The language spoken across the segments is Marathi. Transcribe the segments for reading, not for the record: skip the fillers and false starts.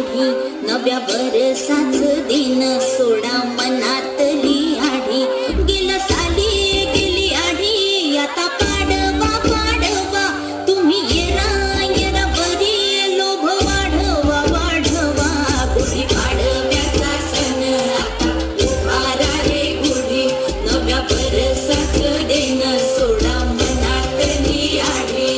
गुढी नव्या बरसाच दिन सोडा मनातली आढी गेला साली गेली आढी आता पाडवा पाडवा तुम्ही येरा बरी लोभ वाढवा वाढवा गुढी पाडव्याचा सण आता उभारा रे गुढी नव्या बरसाच दिन सोडा मनातली आढी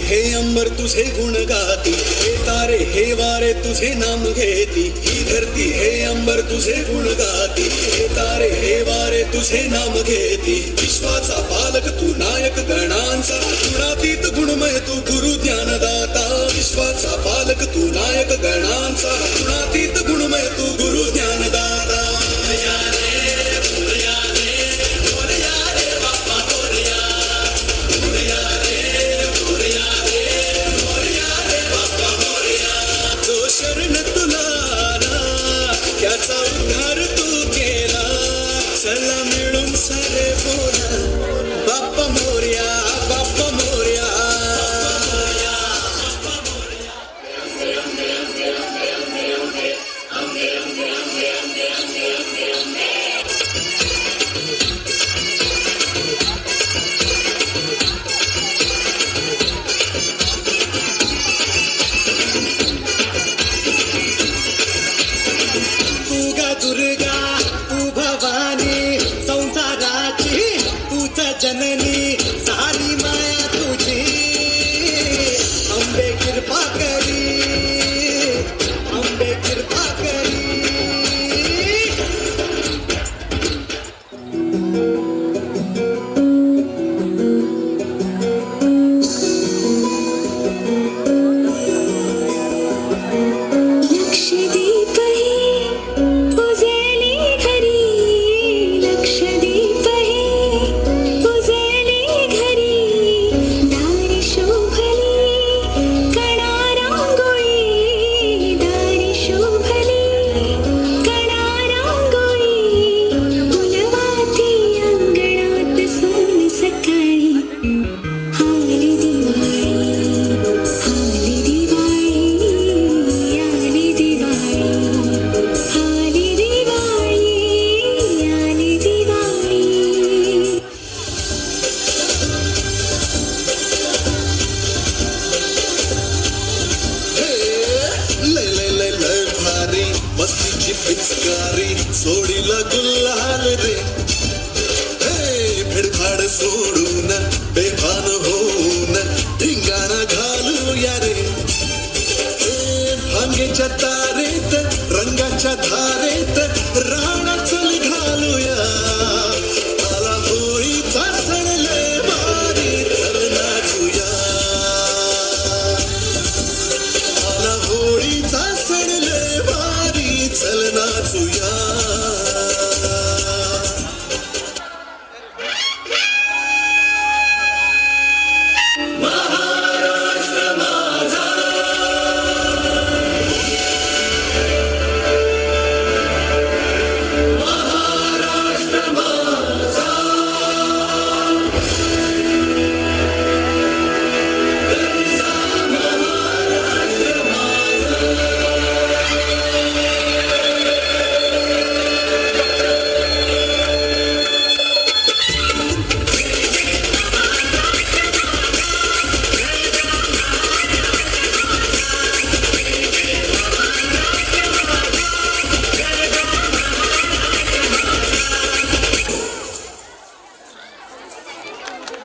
हे अंबर तुझे गुण गाती, हे तारे हे वारे तुझे नाम घेती. ही धरती हे अंबर तुझे गुण गाती, हे तारे हे वारे तुझे नाम घेती. विश्वाचा पालक तू नायक गणांचा, गुणातीत गुणमय तू गुरु ज्ञानदाता. विश्वाचा पालक तू नायक गणांचा, गुणातीत गुणमय तू गुरु ज्ञानदाता. त्याचा उद्धार तू केला, चला मिळून सारे बोला बाप्पा मोरया, बाप्पा मोरया. दुर्गा तू भवानी संसाराची तूच जननी, सारी माया तुझी अंबे कृपा करी, अंबे कृपा करी. अंगे छत्ता